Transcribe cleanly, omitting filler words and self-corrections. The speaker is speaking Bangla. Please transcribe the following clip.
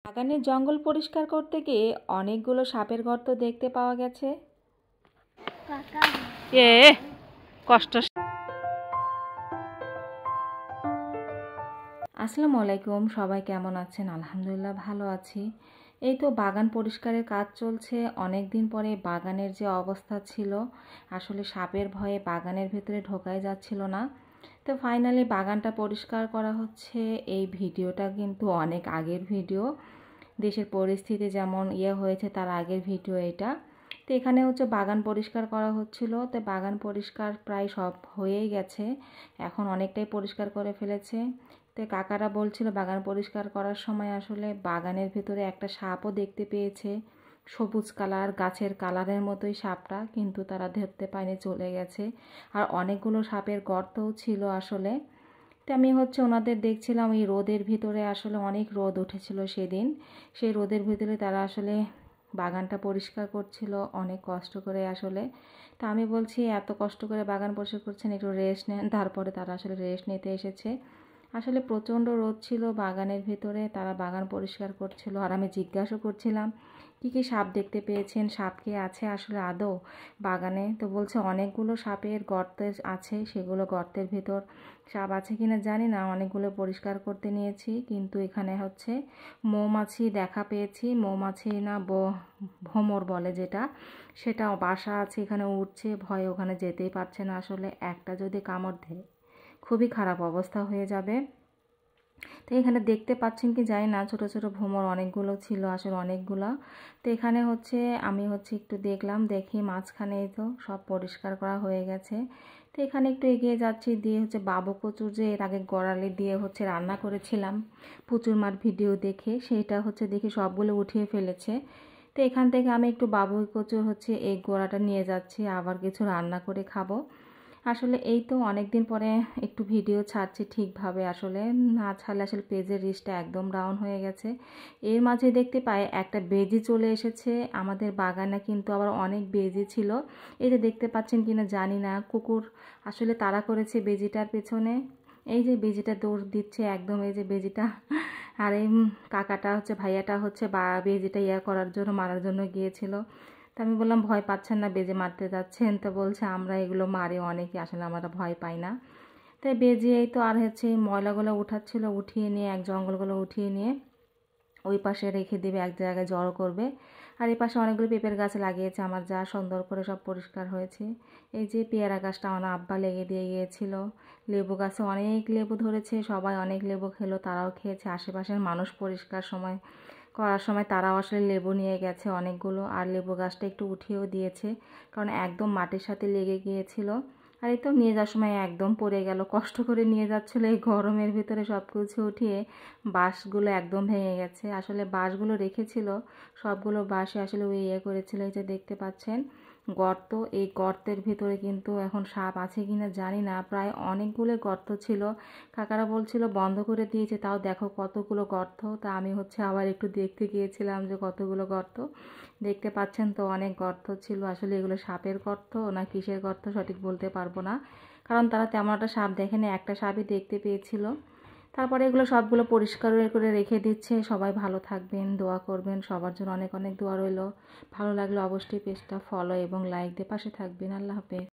বাগানের জঙ্গল পরিষ্কার করতে গিয়ে অনেকগুলো সাপের গর্ত দেখতে পাওয়া গেছে। কষ্ট। আসসালামু আলাইকুম, সবাই কেমন আছেন? আলহামদুলিল্লাহ ভালো আছি। এই তো বাগান পরিষ্কারের কাজ চলছে। অনেক দিন পরে বাগানের যে অবস্থা ছিল, আসলে সাপের ভয়ে বাগানের ভেতরে ঢোকাই যাচ্ছিল না। তো ফাইনালি বাগানটা পরিষ্কার করা হচ্ছে। এই ভিডিওটা কিন্তু অনেক আগের ভিডিও, দেশের পরিস্থিতি যেমন হয়েছে তার আগের ভিডিও এটা। তো এখানে হচ্ছে বাগান পরিষ্কার করা হচ্ছিল। তো বাগান পরিষ্কার প্রায় সব হয়েই গেছে, এখন অনেকটাই পরিষ্কার করে ফেলেছে। তো কাকারা বলছিল বাগান পরিষ্কার করার সময় আসলে বাগানের ভেতরে একটা সাপও দেখতে পেয়েছে, সবুজ কালার, গাছের কালারের মতোই সাপটা, কিন্তু তারা ধরতে পায়নি, চলে গেছে। আর অনেকগুলো সাপের গর্তও ছিল আসলে। তো আমি ওনাদের দেখছিলাম এই রোদের ভিতরে, আসলে অনেক রোদ উঠেছিল সেদিন। সেই রোদের ভিতরে তারা আসলে বাগানটা পরিষ্কার করছিল অনেক কষ্ট করে আসলে। তা আমি বলছি এত কষ্ট করে বাগান পরিষ্কার করছেন, একটু রেস্ট নেন। তারপরে তারা আসলে রেস্ট নিতে এসেছে। আসলে প্রচণ্ড রোদ ছিল বাগানের ভিতরে, তারা বাগান পরিষ্কার করছিল। আর আমি জিজ্ঞাসা করছিলাম কী কী সাপ দেখতে পেয়েছেন, সাপ কি আছে আসলে আদৌ বাগানে। তো বলছে অনেকগুলো সাপের গর্ত আছে, সেগুলো গর্তের ভিতর সাপ আছে কিনা জানি না, অনেকগুলো পরিষ্কার করতে নিয়েছি। কিন্তু এখানে হচ্ছে মৌমাছি দেখা পেয়েছি, মৌমাছি না ভ্রমর বলে যেটা, সেটা বাসা আছে এখানে, উঠছে, ভয়ে ওখানে যেতেই পারছে না। আসলে একটা যদি কামড় দেয় খুবই খারাপ অবস্থা হয়ে যাবে। তো এখানে দেখতে পাচ্ছেন কি জানি না, ছোট ছোট ভ্রমর অনেকগুলো ছিল আসলে, অনেকগুলো। তো এখানে আমি একটু দেখলাম, দেখি মাঝখানে তো সব পরিষ্কার করা হয়ে গেছে। তো এখানে একটু এগিয়ে যাচ্ছি, দিয়ে বাবু কচুর যে এর আগে গড়ালি দিয়ে রান্না করেছিলাম প্রচুর মার ভিডিও দেখে, সেইটা দেখি সবগুলো উঠিয়ে ফেলেছে। তো এখান থেকে আমি একটু বাবু কচুর এই গোড়াটা নিয়ে যাচ্ছি, আবার কিছু রান্না করে খাবো। আসলে এই তো অনেক দিন পরে একটু ভিডিও ছাড়ছি ঠিকভাবে, আসলে না ছাড়লে আসলে পেজের রিচটা একদম ডাউন হয়ে গেছে। এর মাঝে দেখতে পাই একটা বেজি চলে এসেছে আমাদের বাগানে, কিন্তু আবার অনেক বেজি ছিল। এই যে দেখতে পাচ্ছেন কিনা জানি না, কুকুর আসলে তাড়া করেছে বেজিটার পেছনে। এই যে বেজিটা দৌড় দিচ্ছে একদম, এই যে বেজিটা। আর এই কাকাটা ভাইয়াটা বা বেজিটা করার জন্য, মারার জন্য গিয়েছিল। তা আমি বললাম ভয় পাচ্ছেন না, বেজে মারতে যাচ্ছেন? তো বলছে আমরা এগুলো মারি অনেকে, আসলে আমরা ভয় পাই না। তাই বেজে এই তো আর এই ময়লাগুলো উঠাচ্ছিল, উঠিয়ে নিয়ে এক জঙ্গলগুলো উঠিয়ে নিয়ে ওই পাশে রেখে দেবে, এক জায়গায় জড়ো করবে। আর এই পাশে অনেকগুলো পেঁপের গাছ লাগিয়েছে আমার, যা সুন্দর করে সব পরিষ্কার হয়েছে। এই যে পেয়ারা গাছটা আমার আব্বা লেগে দিয়ে গিয়েছিল। লেবু গাছে অনেক লেবু ধরেছে, সবাই অনেক লেবু খেলো, তারাও খেয়েছে। আশেপাশের মানুষ পরিষ্কার করার সময় তারাও আসলে লেবু নিয়ে গেছে অনেকগুলো। আর লেবু গাছটা একটু উঠিয়েও দিয়েছে, কারণ একদম মাটির সাথে লেগে গিয়েছিল। আর এই তো নিয়ে যাওয়ার সময় একদম পড়ে গেল, কষ্ট করে নিয়ে যাচ্ছিলো এই গরমের ভিতরে সব কিছু উঠিয়ে। বাঁশগুলো একদম ভেঙে গেছে, আসলে বাঁশগুলো রেখেছিল, সবগুলো বাঁশে আসলে করেছিল। এই যে দেখতে পাচ্ছেন গর্ত, এই গর্তের ভিতরে কিন্তু এখন সাপ আছে কিনা জানি না, প্রায় অনেকগুলো গর্ত ছিল। কাকারা বলছিল বন্ধ করে দিয়েছে, তাও দেখো কতগুলো গর্ত। তা আমি আবার একটু দেখতে গিয়েছিলাম যে কতগুলো গর্ত। দেখতে পাচ্ছেন তো অনেক গর্ত ছিল। আসলে এগুলো সাপের গর্ত না কিসের গর্ত সঠিক বলতে পারবো না, কারণ তারা তেমন একটা সাপ দেখেনি, একটা সাপই দেখতে পেয়েছিল। তারপরে এগুলো সবগুলো পরিষ্কার করে রেখে দিচ্ছে। সবাই ভালো থাকবেন, দোয়া করবেন, সবার জন্য অনেক অনেক দোয়া রইল। ভালো লাগলে অবশ্যই পেজটা ফলো এবং লাইক দিয়ে পাশে থাকবেন। আল্লাহ হাফেজ।